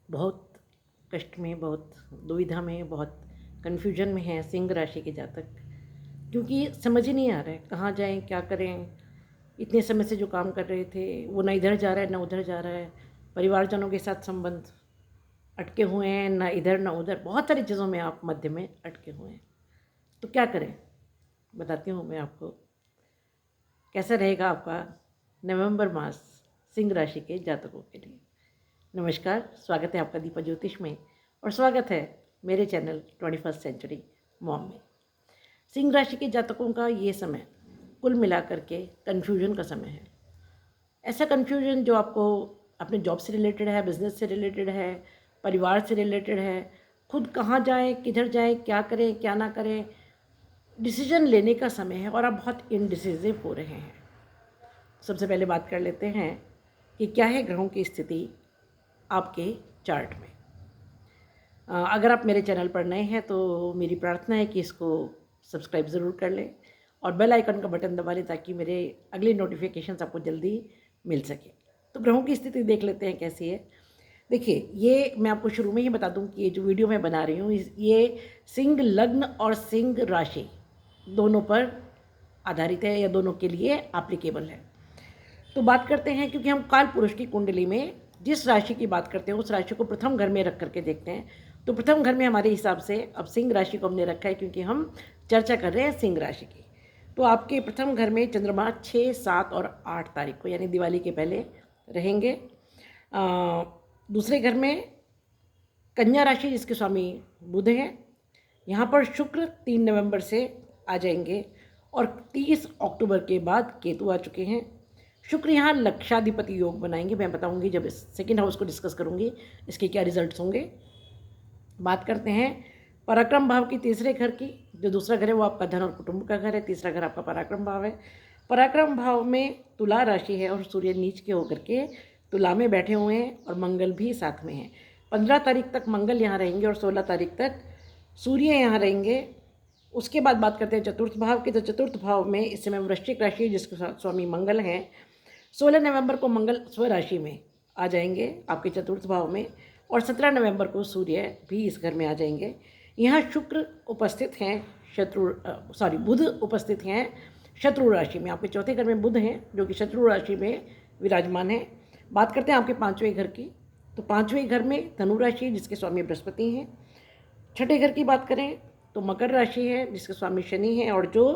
बहुत कष्ट में, बहुत दुविधा में, बहुत कन्फ्यूजन में है सिंह राशि के जातक, क्योंकि समझ ही नहीं आ रहा है कहाँ जाएं, क्या करें। इतने समय से जो काम कर रहे थे वो ना इधर जा रहा है ना उधर जा रहा है। परिवारजनों के साथ संबंध अटके हुए हैं, ना इधर ना उधर, बहुत सारी चीज़ों में आप मध्य में अटके हुए हैं। तो क्या करें, बताती हूँ मैं आपको कैसा रहेगा आपका नवंबर मास सिंह राशि के जातकों के लिए। नमस्कार, स्वागत है आपका दीपा ज्योतिष में, और स्वागत है मेरे चैनल 21st सेंचुरी मॉम में। सिंह राशि के जातकों का ये समय कुल मिलाकर के कन्फ्यूजन का समय है। ऐसा कन्फ्यूजन जो आपको अपने जॉब से रिलेटेड है, बिजनेस से रिलेटेड है, परिवार से रिलेटेड है, खुद कहाँ जाएं, किधर जाएं, क्या करें क्या ना करें, डिसीजन लेने का समय है और आप बहुत इनडिसिसिव हो रहे हैं। सबसे पहले बात कर लेते हैं कि क्या है ग्रहों की स्थिति आपके चार्ट में। अगर आप मेरे चैनल पर नए हैं तो मेरी प्रार्थना है कि इसको सब्सक्राइब ज़रूर कर लें और बेल आइकन का बटन दबा लें ताकि मेरे अगले नोटिफिकेशंस आपको जल्दी मिल सके। तो ग्रहों की स्थिति देख लेते हैं कैसी है। देखिए, ये मैं आपको शुरू में ही बता दूं कि ये जो वीडियो मैं बना रही हूँ ये सिंह लग्न और सिंह राशि दोनों पर आधारित है या दोनों के लिए एप्लीकेबल है। तो बात करते हैं, क्योंकि हम काल पुरुष की कुंडली में जिस राशि की बात करते हैं उस राशि को प्रथम घर में रख करके देखते हैं। तो प्रथम घर में हमारे हिसाब से अब सिंह राशि को हमने रखा है क्योंकि हम चर्चा कर रहे हैं सिंह राशि की। तो आपके प्रथम घर में चंद्रमा 6, 7 और 8 तारीख को यानी दिवाली के पहले रहेंगे। दूसरे घर में कन्या राशि जिसके स्वामी बुध हैं, यहाँ पर शुक्र 3 नवंबर से आ जाएंगे और 30 अक्टूबर के बाद केतु आ चुके हैं। शुक्र यहाँ लक्षाधिपति योग बनाएंगे, मैं बताऊंगी जब इस सेकेंड हाउस को डिस्कस करूंगी इसके क्या रिजल्ट्स होंगे। बात करते हैं पराक्रम भाव की तीसरे घर की। जो दूसरा घर है वो आपका धन और कुटुंब का घर है, तीसरा घर आपका पराक्रम भाव है। पराक्रम भाव में तुला राशि है और सूर्य नीच के होकर के तुला में बैठे हुए हैं और मंगल भी साथ में है। 15 तारीख तक मंगल यहाँ रहेंगे और 16 तारीख तक सूर्य यहाँ रहेंगे। उसके बाद बात करते हैं चतुर्थ भाव की। तो चतुर्थ भाव में इस समय वृश्चिक राशि जिसके स्वामी मंगल हैं। 16 नवंबर को मंगल स्वराशि में आ जाएंगे आपके चतुर्थ भाव में और 17 नवंबर को सूर्य भी इस घर में आ जाएंगे। यहाँ शुक्र उपस्थित हैं बुध उपस्थित हैं शत्रु राशि में। आपके चौथे घर में बुध हैं जो कि शत्रु राशि में विराजमान है। बात करते हैं आपके पांचवें घर की। तो पांचवें घर में धनु राशि जिसके स्वामी बृहस्पति हैं। छठे घर की बात करें तो मकर राशि है जिसके स्वामी शनि हैं और जो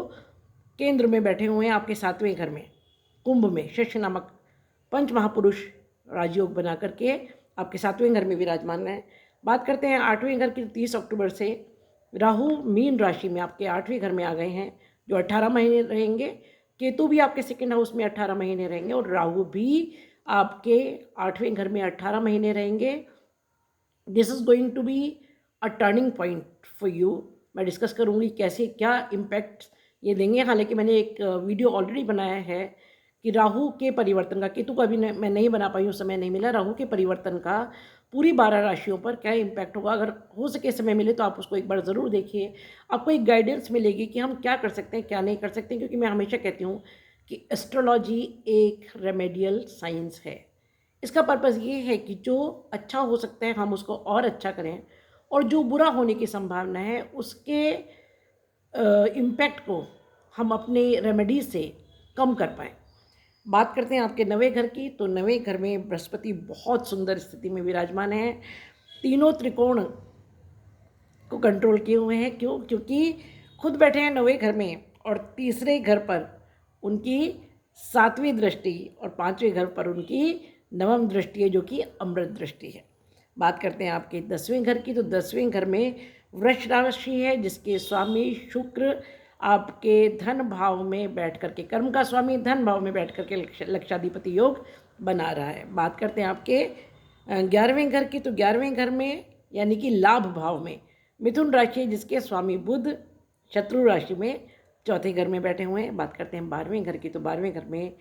केंद्र में बैठे हुए हैं आपके सातवें घर में कुंभ में शश नामक पंच महापुरुष राजयोग बना करके आपके सातवें घर में विराजमान है। बात करते हैं आठवें घर की। 30 अक्टूबर से राहु मीन राशि में आपके आठवें घर में आ गए हैं जो 18 महीने रहेंगे। केतु भी आपके सेकेंड हाउस में 18 महीने रहेंगे और राहु भी आपके आठवें घर में 18 महीने रहेंगे। This is going to be a turning point for you. मैं डिस्कस करूँगी कैसे क्या इम्पैक्ट ये देंगे। हालांकि मैंने एक वीडियो ऑलरेडी बनाया है कि राहु के परिवर्तन का, केतु का अभी मैं नहीं बना पाई हूँ, समय नहीं मिला। राहु के परिवर्तन का पूरी 12 राशियों पर क्या इम्पैक्ट होगा। अगर हो सके समय मिले तो आप उसको एक बार ज़रूर देखिए, आपको एक गाइडेंस मिलेगी कि हम क्या कर सकते हैं क्या नहीं कर सकते। क्योंकि मैं हमेशा कहती हूँ कि एस्ट्रोलॉजी एक रेमेडियल साइंस है। इसका पर्पज़ ये है कि जो अच्छा हो सकता है हम उसको और अच्छा करें और जो बुरा होने की संभावना है उसके इम्पैक्ट को हम अपने रेमेडीज से कम कर पाएँ। बात करते हैं आपके नवे घर की। तो नवे घर में बृहस्पति बहुत सुंदर स्थिति में विराजमान है, तीनों त्रिकोण को कंट्रोल किए हुए हैं। क्यों? क्योंकि खुद बैठे हैं नवे घर में और तीसरे घर पर उनकी 7वीं दृष्टि और 5वें घर पर उनकी 9वीं दृष्टि है जो कि अमृत दृष्टि है। बात करते हैं आपके 10वें घर की। तो 10वें घर में वृष राशि है जिसके स्वामी शुक्र आपके धन भाव में बैठ करके, कर्म का स्वामी धन भाव में बैठ करके लक्षाधिपति योग बना रहा है। बात करते हैं आपके 11वें घर की। तो 11वें घर में यानी कि लाभ भाव में मिथुन राशि जिसके स्वामी बुध शत्रु राशि में चौथे घर में बैठे हुए हैं। बात करते हैं 12वें घर की। तो 12वें घर में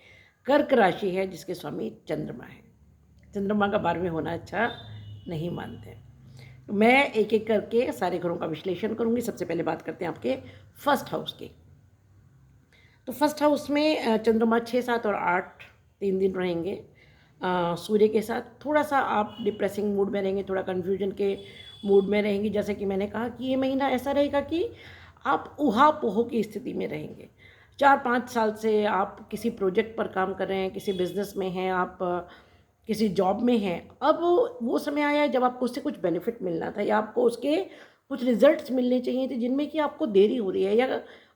कर्क राशि है जिसके स्वामी चंद्रमा है। चंद्रमा का 12वें होना अच्छा नहीं मानते। तो मैं एक एक करके सारे घरों का विश्लेषण करूंगी। सबसे पहले बात करते हैं आपके फर्स्ट हाउस की। तो फर्स्ट हाउस में चंद्रमा 6, 7 और 8 3 दिन रहेंगे। सूर्य के साथ थोड़ा सा आप डिप्रेसिंग मूड में रहेंगे, थोड़ा कन्फ्यूजन के मूड में रहेंगे। जैसे कि मैंने कहा कि ये महीना ऐसा रहेगा कि आप ऊहा-पोह की स्थिति में रहेंगे। 4-5 साल से आप किसी प्रोजेक्ट पर काम कर रहे हैं, किसी बिज़नेस में हैं, आप किसी जॉब में हैं। अब वो समय आया है जब आपको उससे कुछ बेनिफिट मिलना था या आपको उसके कुछ रिज़ल्ट्स मिलने चाहिए थे, जिनमें कि आपको देरी हो रही है या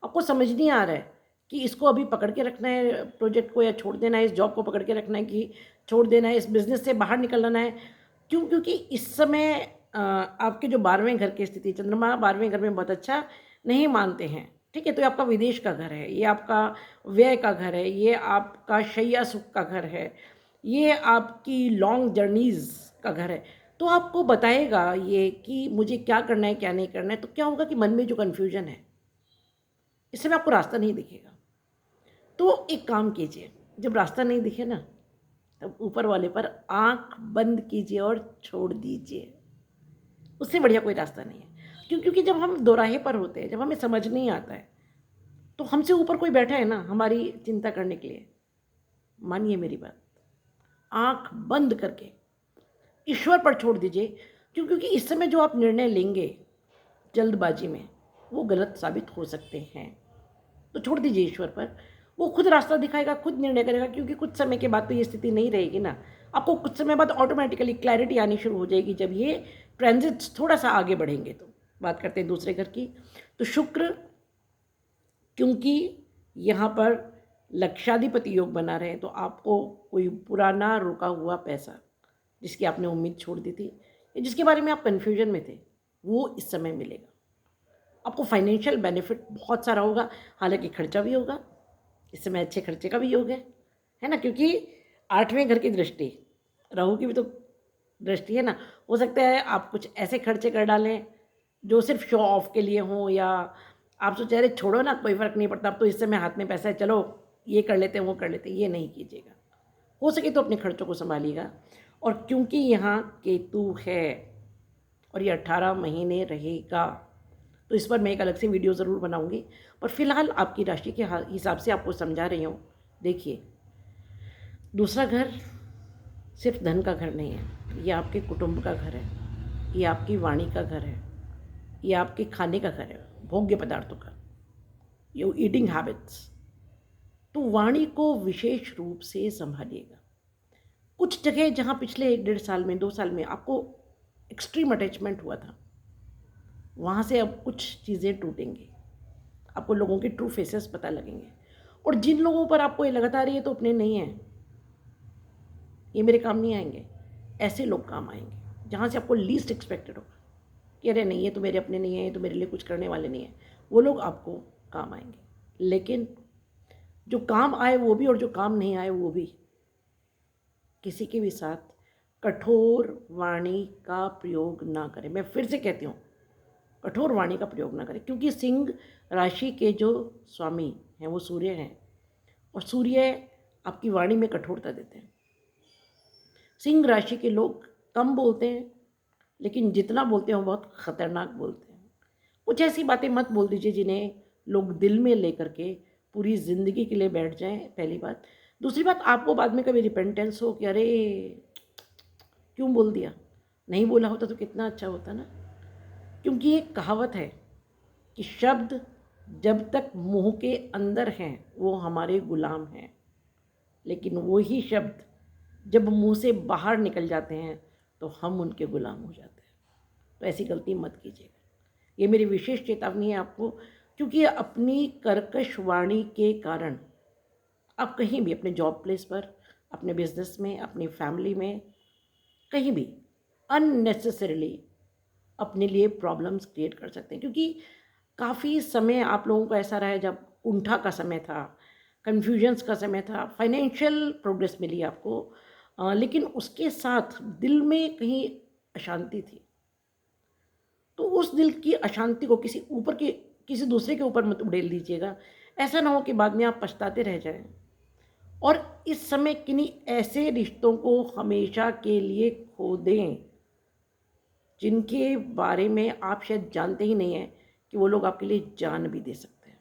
आपको समझ नहीं आ रहा है कि इसको अभी पकड़ के रखना है प्रोजेक्ट को या छोड़ देना है, इस जॉब को पकड़ के रखना है कि छोड़ देना है, इस बिज़नेस से बाहर निकलना है। क्यों? क्योंकि इस समय आपके जो 12वें घर की स्थिति, चंद्रमा 12वें घर में बहुत अच्छा नहीं मानते हैं, ठीक है? तो ये आपका विदेश का घर है, ये आपका व्यय का घर है, ये आपका शैया सुख का घर है, ये आपकी लॉन्ग जर्नीज़ का घर है। तो आपको बताएगा ये कि मुझे क्या करना है, क्या नहीं करना है। तो क्या होगा कि मन में जो कन्फ्यूजन है, इस समय आपको रास्ता नहीं दिखेगा। तो एक काम कीजिए, जब रास्ता नहीं दिखे ना, तब ऊपर वाले पर आँख बंद कीजिए और छोड़ दीजिए। उससे बढ़िया कोई रास्ता नहीं है। क्यों? क्योंकि जब हम दोराहे पर होते हैं, जब हमें समझ नहीं आता है, तो हमसे ऊपर कोई बैठा है ना हमारी चिंता करने के लिए। मानिए मेरी बात, आँख बंद करके ईश्वर पर छोड़ दीजिए। क्यों? क्योंकि इस समय जो आप निर्णय लेंगे जल्दबाजी में, वो गलत साबित हो सकते हैं। तो छोड़ दीजिए ईश्वर पर, वो खुद रास्ता दिखाएगा, खुद निर्णय करेगा। क्योंकि कुछ समय के बाद तो ये स्थिति नहीं रहेगी ना, आपको कुछ समय बाद ऑटोमेटिकली क्लैरिटी आनी शुरू हो जाएगी जब ये ट्रांजिट्स थोड़ा सा आगे बढ़ेंगे। तो बात करते हैं दूसरे घर की। तो शुक्र, क्योंकि यहाँ पर लक्षाधिपति योग बना रहे हैं, तो आपको कोई पुराना रुका हुआ पैसा जिसकी आपने उम्मीद छोड़ दी थी या जिसके बारे में आप कन्फ्यूजन में थे, वो इस समय मिलेगा। आपको फाइनेंशियल बेनिफिट बहुत सारा होगा, हालांकि खर्चा भी होगा। इस समय अच्छे खर्चे का भी योग है ना? क्योंकि 8वें घर की दृष्टि, राहु की भी तो दृष्टि है ना। हो सकता है आप कुछ ऐसे खर्चे कर डालें जो सिर्फ शो ऑफ के लिए हों, या आप सोच रहे छोड़ो ना, कोई फ़र्क नहीं पड़ता, अब तो इस समय हाथ में पैसा है, चलो ये कर लेते हैं, वो कर लेते हैं। ये नहीं कीजिएगा। हो सके तो अपने खर्चों को संभालिएगा। और क्योंकि यहाँ केतु है और ये 18 महीने रहेगा, तो इस पर मैं एक अलग से वीडियो ज़रूर बनाऊंगी। पर फिलहाल आपकी राशि के हिसाब से आपको समझा रही हूँ। देखिए, दूसरा घर सिर्फ धन का घर नहीं है, ये आपके कुटुंब का घर है, ये आपकी वाणी का घर है, ये आपके खाने का घर है, भोग्य पदार्थों का, ये ईटिंग हैबिट्स। तो वाणी को विशेष रूप से संभालिएगा। कुछ जगह जहाँ पिछले 1-1.5 साल में, 2 साल में आपको एक्सट्रीम अटैचमेंट हुआ था, वहाँ से अब कुछ चीज़ें टूटेंगी। आपको लोगों के ट्रू फेसेस पता लगेंगे। और जिन लोगों पर आपको ये लगातार ये तो अपने नहीं हैं, ये मेरे काम नहीं आएंगे, ऐसे लोग काम आएंगे जहाँ से आपको लीस्ट एक्सपेक्टेड होगा कि अरे नहीं, ये तो मेरे अपने नहीं है, ये तो मेरे लिए कुछ करने वाले नहीं हैं। वो लोग आपको काम आएंगे। लेकिन जो काम आए वो भी, और जो काम नहीं आए वो भी, किसी के भी साथ कठोर वाणी का प्रयोग ना करें। मैं फिर से कहती हूँ, कठोर वाणी का प्रयोग ना करें। क्योंकि सिंह राशि के जो स्वामी हैं वो सूर्य हैं, और सूर्य आपकी वाणी में कठोरता देते हैं। सिंह राशि के लोग कम बोलते हैं, लेकिन जितना बोलते हैं वो बहुत ख़तरनाक बोलते हैं। कुछ ऐसी बातें मत बोल दीजिए जिन्हें लोग दिल में लेकर के पूरी ज़िंदगी के लिए बैठ जाएं, पहली बात। दूसरी बात, आपको बाद में कभी रिपेंटेंस हो कि अरे क्यों बोल दिया, नहीं बोला होता तो कितना अच्छा होता ना। क्योंकि एक कहावत है कि शब्द जब तक मुंह के अंदर हैं वो हमारे गुलाम हैं, लेकिन वही शब्द जब मुंह से बाहर निकल जाते हैं तो हम उनके गुलाम हो जाते हैं। तो ऐसी गलती मत कीजिएगा। ये मेरी विशेष चेतावनी है आपको। क्योंकि अपनी कर्कश वाणी के कारण आप कहीं भी, अपने जॉब प्लेस पर, अपने बिजनेस में, अपनी फैमिली में, कहीं भी अननेसेसरीली अपने लिए प्रॉब्लम्स क्रिएट कर सकते हैं। क्योंकि काफ़ी समय आप लोगों का ऐसा रहा है जब उंठा का समय था, कन्फ्यूजन्स का समय था, फाइनेंशियल प्रोग्रेस मिली आपको, लेकिन उसके साथ दिल में कहीं अशांति थी। तो उस दिल की अशांति को किसी दूसरे के ऊपर मत उड़ेल दीजिएगा। ऐसा ना हो कि बाद में आप पछताते रह जाएं। और इस समय किन्हीं ऐसे रिश्तों को हमेशा के लिए खो दें जिनके बारे में आप शायद जानते ही नहीं हैं कि वो लोग आपके लिए जान भी दे सकते हैं।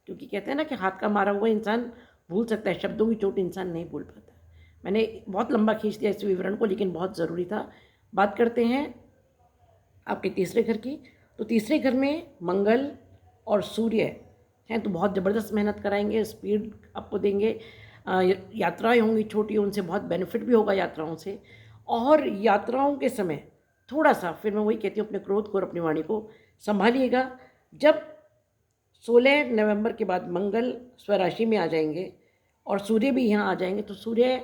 क्योंकि कहते हैं ना कि हाथ का मारा हुआ इंसान भूल सकता है, शब्दों की चोट इंसान नहीं भूल पाता। मैंने बहुत लंबा खींच दिया इस विवरण को, लेकिन बहुत ज़रूरी था। बात करते हैं आपके तीसरे घर की। तो तीसरे घर में मंगल और सूर्य हैं, तो बहुत ज़बरदस्त मेहनत कराएंगे, स्पीड आपको देंगे। यात्राएं होंगी छोटी, उनसे बहुत बेनिफिट भी होगा यात्राओं से। और यात्राओं के समय थोड़ा सा, फिर मैं वही कहती हूँ, अपने क्रोध को और अपनी वाणी को संभालिएगा। जब 16 नवंबर के बाद मंगल स्वराशि में आ जाएंगे और सूर्य भी यहाँ आ जाएंगे, तो सूर्य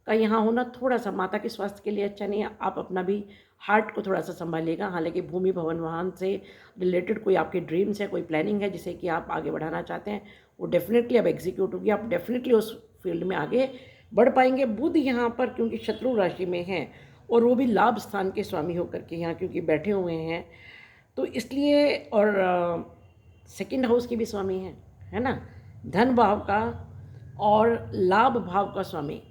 का यहाँ होना थोड़ा सा माता के स्वास्थ्य के लिए अच्छा नहीं है। आप अपना भी हार्ट को थोड़ा सा संभालिएगा। हालांकि भूमि भवन वाहन से रिलेटेड कोई आपके ड्रीम्स है, कोई प्लानिंग है जिसे कि आप आगे बढ़ाना चाहते हैं, वो डेफिनेटली अब एग्जीक्यूट होगी। आप डेफिनेटली उस फील्ड में आगे बढ़ पाएंगे। बुध यहाँ पर क्योंकि शत्रु राशि में है और वो भी लाभ स्थान के स्वामी होकर के यहाँ क्योंकि बैठे हुए हैं, तो इसलिए, और सेकंड हाउस के भी स्वामी हैं, है ना, धन भाव का और लाभ भाव का स्वामी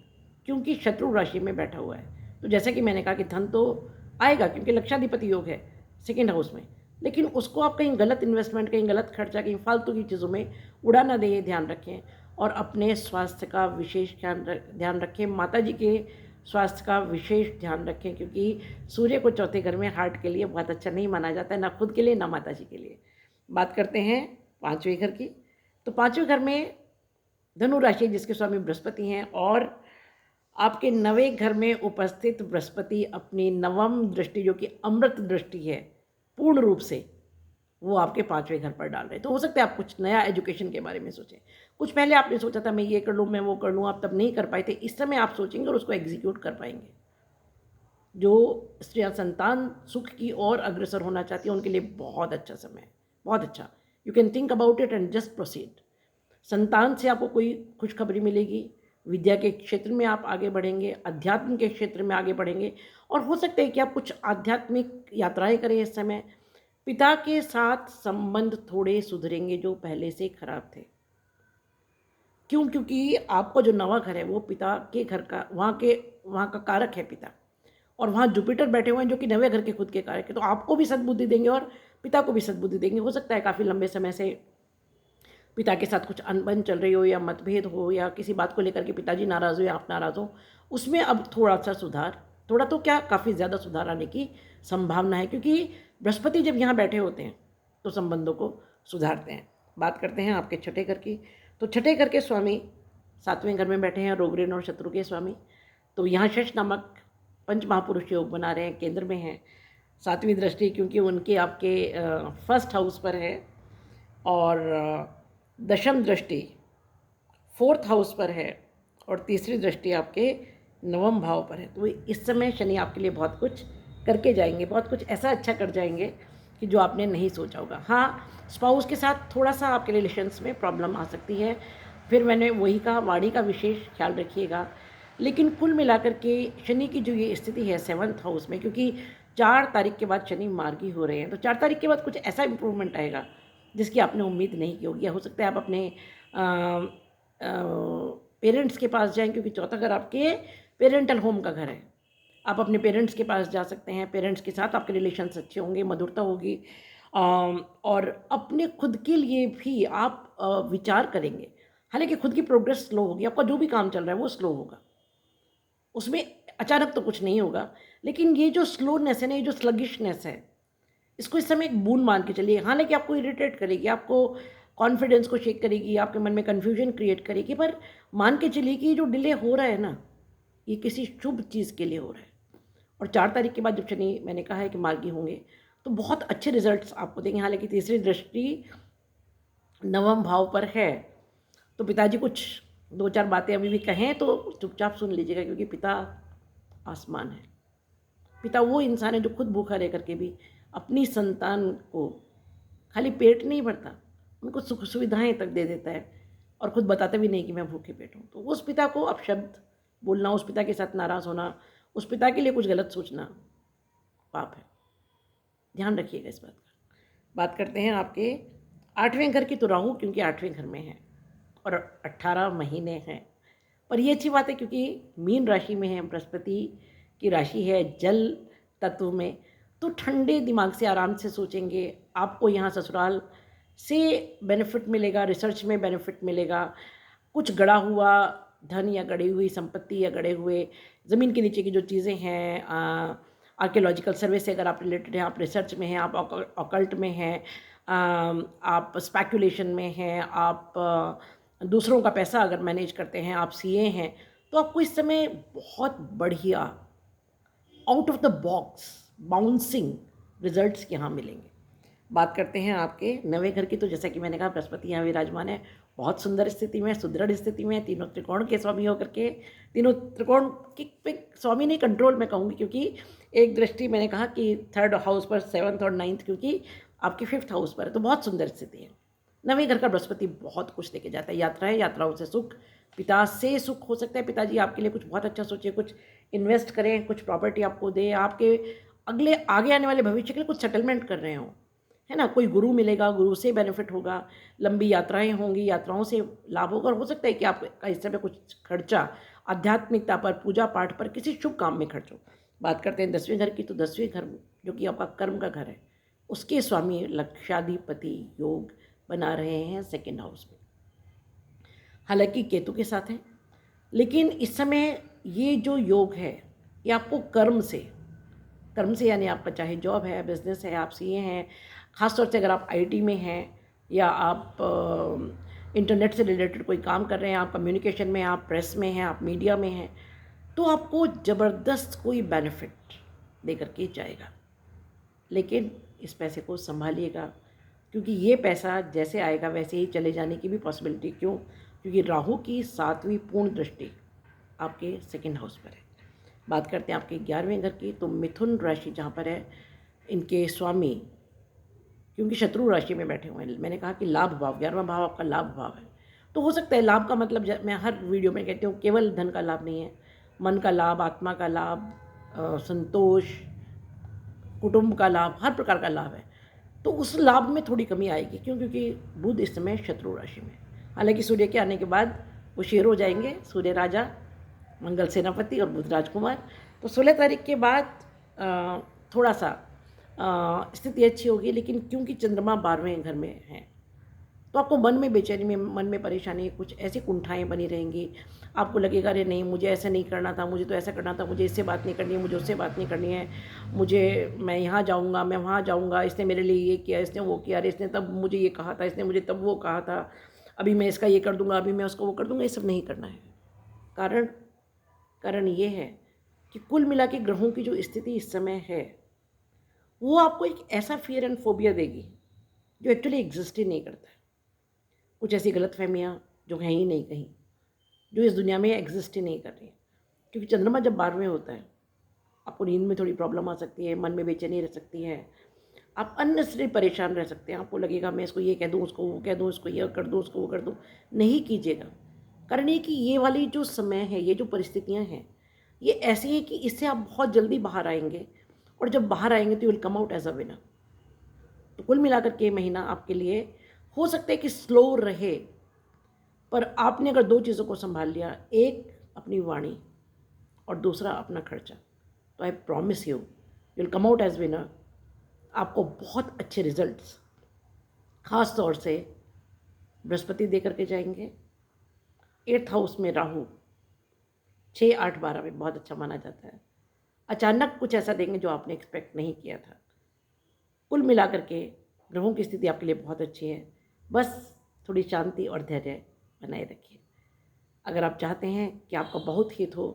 क्योंकि शत्रु राशि में बैठा हुआ है। तो जैसा कि मैंने कहा कि धन तो आएगा क्योंकि लक्षाधिपति योग है सेकंड हाउस में, लेकिन उसको आप कहीं गलत इन्वेस्टमेंट, कहीं गलत खर्चा, कहीं फालतू की चीज़ों में उड़ा ना दें, ये ध्यान रखें। और अपने स्वास्थ्य का विशेष ध्यान रखें। माता जी के स्वास्थ्य का विशेष ध्यान रखें क्योंकि सूर्य को चौथे घर में हार्ट के लिए बहुत अच्छा नहीं माना जाता है, ना खुद के लिए ना माता जी के लिए। बात करते हैं पाँचवें घर की। तो पाँचवें घर में धनु राशि जिसके स्वामी बृहस्पति हैं, और आपके नवें घर में उपस्थित बृहस्पति अपनी नवम दृष्टि, जो कि अमृत दृष्टि है पूर्ण रूप से, वो आपके पाँचवें घर पर डाल रहे हैं। तो हो सकता है आप कुछ नया एजुकेशन के बारे में सोचें। कुछ पहले आपने सोचा था मैं ये कर लूँ, मैं वो कर लूँ, आप तब नहीं कर पाए थे। इस समय आप सोचेंगे और उसको एग्जीक्यूट कर पाएंगे। जो स्त्रियाँ संतान सुख की ओर अग्रसर होना चाहती हैं उनके लिए बहुत अच्छा समय है, बहुत अच्छा। You can think about it and just proceed. संतान से आपको कोई खुशखबरी मिलेगी, विद्या के क्षेत्र में आप आगे बढ़ेंगे, अध्यात्म के क्षेत्र में आगे बढ़ेंगे, और हो सकता है कि आप कुछ आध्यात्मिक यात्राएं करें इस समय। पिता के साथ संबंध थोड़े सुधरेंगे जो पहले से खराब थे। क्यों? क्योंकि आपका जो नवा घर है वो पिता के घर का, वहाँ का कारक है पिता, और वहाँ जुपिटर बैठे हुए हैं जो कि नवे घर के खुद के कारक है। तो आपको भी सद्बुद्धि देंगे और पिता को भी सद्बुद्धि देंगे। हो सकता है काफ़ी लंबे समय से पिता के साथ कुछ अनबन चल रही हो या मतभेद हो या किसी बात को लेकर के पिताजी नाराज़ हो या आप नाराज़ हो, उसमें अब थोड़ा सा सुधार, थोड़ा तो क्या काफ़ी ज़्यादा सुधार आने की संभावना है क्योंकि बृहस्पति जब यहाँ बैठे होते हैं तो संबंधों को सुधारते हैं। बात करते हैं आपके छठे घर की। तो छठे घर के स्वामी सातवें घर में बैठे हैं, रोग ऋण और शत्रु के स्वामी। तो यहाँ शश नामक पंच महापुरुष योग बना रहे हैं, केंद्र में हैं। सातवीं दृष्टि क्योंकि उनके आपके फर्स्ट हाउस पर है, और दशम दृष्टि फोर्थ हाउस पर है, और तीसरी दृष्टि आपके नवम भाव पर है। तो इस समय शनि आपके लिए बहुत कुछ करके जाएंगे, बहुत कुछ ऐसा अच्छा कर जाएंगे कि जो आपने नहीं सोचा होगा। हाँ, स्पाउस के साथ थोड़ा सा आपके रिलेशंस में प्रॉब्लम आ सकती है, फिर मैंने वही कहा वाणी का विशेष ख्याल रखिएगा। लेकिन कुल मिलाकर के शनि की जो ये स्थिति है सेवन्थ हाउस में, क्योंकि 4 तारीख के बाद शनि मार्गी हो रहे हैं, तो 4 तारीख के बाद कुछ ऐसा इम्प्रूवमेंट आएगा जिसकी आपने उम्मीद नहीं की होगी। हो सकता है आप अपने पेरेंट्स के पास जाएं क्योंकि चौथा घर आपके पेरेंटल होम का घर है। आप अपने पेरेंट्स के पास जा सकते हैं, पेरेंट्स के साथ आपके रिलेशंस अच्छे होंगे, मधुरता होगी, और अपने खुद के लिए भी आप विचार करेंगे। हालांकि खुद की प्रोग्रेस स्लो होगी, आपका जो भी काम चल रहा है वो स्लो होगा, उसमें अचानक तो कुछ नहीं होगा, लेकिन ये जो स्लोनेस है ना, ये जो स्लगिशनेस है, इसको इस समय एक बूंद मान के चलिए। हालांकि आपको इरिटेट करेगी, आपको कॉन्फिडेंस को शेक करेगी, आपके मन में कन्फ्यूजन क्रिएट करेगी, पर मान के चलिए कि जो डिले हो रहा है ना, ये किसी शुभ चीज़ के लिए हो रहा है। और 4 तारीख के बाद जब शनि, मैंने कहा है कि मार्गी होंगे, तो बहुत अच्छे रिजल्ट्स आपको देंगे। हालांकि तीसरी दृष्टि नवम भाव पर है, तो पिताजी कुछ 2-4 बातें अभी भी कहें तो चुपचाप सुन लीजिएगा, क्योंकि पिता आसमान है। पिता वो इंसान है जो खुद भूखा रह करके भी अपनी संतान को खाली पेट नहीं भरता, उनको सुख सुविधाएं तक दे देता है, और खुद बताता भी नहीं कि मैं भूखे पेट हूँ। तो उस पिता को अपशब्द बोलना, उस पिता के साथ नाराज़ होना, उस पिता के लिए कुछ गलत सोचना पाप है। ध्यान रखिएगा इस बात का। बात करते हैं आपके 8वें घर की। तो राहु क्योंकि 8वें घर में है और 18 महीने हैं, पर ये अच्छी बात है क्योंकि मीन राशि में है, बृहस्पति की राशि है जल तत्व में, तो ठंडे दिमाग से आराम से सोचेंगे। आपको यहाँ ससुराल से बेनिफिट मिलेगा, रिसर्च में बेनिफिट मिलेगा, कुछ गड़ा हुआ धन या गड़ी हुई संपत्ति या गड़े हुए ज़मीन के नीचे की जो चीज़ें हैं, आर्कियोलॉजिकल सर्वे से अगर आप रिलेटेड हैं, आप रिसर्च में हैं, आप ऑकल्ट में हैं, आप स्पेकुलेशन में हैं, आप दूसरों का पैसा अगर मैनेज करते हैं, आप सीए हैं, तो आपको इस समय बहुत बढ़िया out of the box bouncing results यहाँ मिलेंगे। बात करते हैं आपके नवे घर की, तो जैसा कि मैंने कहा बृहस्पति यहाँ विराजमान है, बहुत सुंदर स्थिति में, सुदृढ़ स्थिति में, तीनों त्रिकोण के स्वामी होकर के, तीनों त्रिकोण की स्वामी नहीं, कंट्रोल में कहूँगी, क्योंकि एक दृष्टि मैंने कहा कि 3rd हाउस पर, 7th और 9th, क्योंकि आपके 5th हाउस पर है, तो बहुत सुंदर स्थिति है। नवे घर का बृहस्पति बहुत कुछ लेके जाता है, यात्राएं, यात्राओं से सुख, पिता से सुख हो सकता है, पिताजी आपके लिए कुछ बहुत अच्छा सोचे, कुछ इन्वेस्ट करें, कुछ प्रॉपर्टी आपको दे, आपके अगले आगे आने वाले भविष्य के लिए कुछ सेटलमेंट कर रहे हों, है ना। कोई गुरु मिलेगा, गुरु से बेनिफिट होगा, लंबी यात्राएं होंगी, यात्राओं से लाभ होगा, और हो सकता है कि आपका इस समय कुछ खर्चा आध्यात्मिकता पर, पूजा पाठ पर, किसी शुभ काम में खर्च हो। बात करते हैं 10वें घर की, तो 10वें घर जो कि आपका कर्म का घर है, उसके स्वामी लक्षाधिपति योग बना रहे हैं 2nd हाउस में, हालांकि केतु के साथ है, लेकिन इस समय ये जो योग है ये आपको कर्म से यानी आपका चाहे जॉब है, बिजनेस है, आप सीए हैं, ख़ासतौर से अगर आप आईटी में हैं या आप इंटरनेट से रिलेटेड कोई काम कर रहे हैं, आप कम्युनिकेशन में, आप प्रेस में हैं, आप मीडिया में हैं, तो आपको ज़बरदस्त कोई बेनिफिट दे करके जाएगा। लेकिन इस पैसे को संभालिएगा, क्योंकि ये पैसा जैसे आएगा वैसे ही चले जाने की भी पॉसिबिलिटी। क्यों? क्योंकि राहु की 7वीं पूर्ण दृष्टि आपके 2nd हाउस पर है। बात करते हैं आपके 11वें घर की, तो मिथुन राशि जहाँ पर है, इनके स्वामी क्योंकि शत्रु राशि में बैठे हुए हैं, मैंने कहा कि लाभ भाव, 11वां भाव आपका लाभ भाव है, तो हो सकता है लाभ का मतलब, मैं हर वीडियो में कहती हूँ, केवल धन का लाभ नहीं है, मन का लाभ, आत्मा का लाभ, संतोष, कुटुंब का लाभ, हर प्रकार का लाभ है। तो उस लाभ में थोड़ी कमी आएगी, क्यों? क्योंकि बुध इस समय शत्रु राशि में, हालांकि सूर्य के आने के बाद वो शेर हो जाएंगे, सूर्य राजा, मंगल सेनापति और बुध राजकुमार। तो 16 तारीख के बाद थोड़ा सा स्थिति अच्छी होगी, लेकिन क्योंकि चंद्रमा 12वें घर में है, तो आपको मन में बेचैनी, में मन में परेशानी, कुछ ऐसी कुंठाएं बनी रहेंगी। आपको लगेगा अरे नहीं, मुझे ऐसा नहीं करना था, मुझे तो ऐसा करना था, मुझे इससे बात नहीं करनी है, मुझे उससे बात नहीं करनी है, मैं यहाँ जाऊँगा, मैं वहाँ जाऊँगा, इसने मेरे लिए ये किया, इसने वो किया, अरे इसने तब मुझे ये कहा था, इसने मुझे तब वो कहा था, अभी मैं इसका ये कर दूँगा, अभी मैं उसको वो कर दूँगा। ये सब नहीं करना है। कारण ये है कि कुल मिला के ग्रहों की जो स्थिति इस समय है, वो आपको एक ऐसा फियर एंड फोबिया देगी जो एक्चुअली एग्जिस्ट ही नहीं करता है। कुछ ऐसी गलतफहमियाँ जो हैं ही नहीं कहीं, जो इस दुनिया में एग्जिस्ट ही नहीं कर रही, क्योंकि चंद्रमा जब 12वें होता है, आपको नींद में थोड़ी प्रॉब्लम आ सकती है, मन में बेचैनी रह सकती है, आप अननेसेसरी परेशान रह सकते हैं, आपको लगेगा मैं इसको ये कह दूँ, उसको वो कह दूँ, इसको ये कर दूँ, उसको वो कर दूँ। नहीं कीजिएगा। कारण ये कि ये वाली जो समय है, ये जो परिस्थितियाँ हैं, ये ऐसी हैं कि इससे आप बहुत जल्दी बाहर आएंगे, और जब बाहर आएंगे तो you will come out as a winner. तो कुल मिलाकर के महीना आपके लिए हो सकता है कि स्लो रहे, पर आपने अगर 2 चीज़ों को संभाल लिया, एक अपनी वाणी और दूसरा अपना खर्चा, तो I promise you will come out as winner. आपको बहुत अच्छे रिजल्ट्स ख़ास तौर से बृहस्पति दे करके जाएंगे। 8th हाउस में राहु 6, 8, 12 में बहुत अच्छा माना जाता है। अचानक कुछ ऐसा देंगे जो आपने एक्सपेक्ट नहीं किया था। कुल मिलाकर के ग्रहों की स्थिति आपके लिए बहुत अच्छी है, बस थोड़ी शांति और धैर्य बनाए रखिए। अगर आप चाहते हैं कि आपका बहुत हित हो,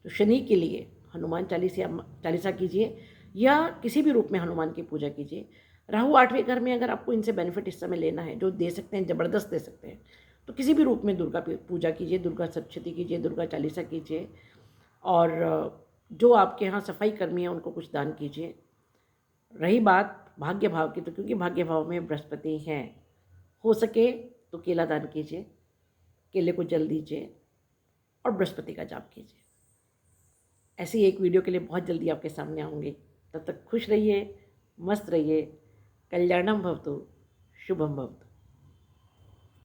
तो शनि के लिए हनुमान चालीसा कीजिए, या किसी भी रूप में हनुमान की पूजा कीजिए। राहु 8वें घर में, अगर आपको इनसे बेनिफिट इस समय लेना है, जो दे सकते हैं, ज़बरदस्त दे सकते हैं, तो किसी भी रूप में दुर्गा पूजा कीजिए, दुर्गा सप्तशती कीजिए, दुर्गा चालीसा कीजिए, और जो आपके यहाँ सफाई कर्मी हैं उनको कुछ दान कीजिए। रही बात भाग्य भाव की, तो क्योंकि भाग्य भाव में बृहस्पति हैं, हो सके तो केला दान कीजिए, केले को जल दीजिए और बृहस्पति का जाप कीजिए। ऐसी एक वीडियो के लिए बहुत जल्दी आपके सामने आऊँगी। तब तक खुश रहिए, मस्त रहिए, कल्याणम भवतु, शुभम भवतु।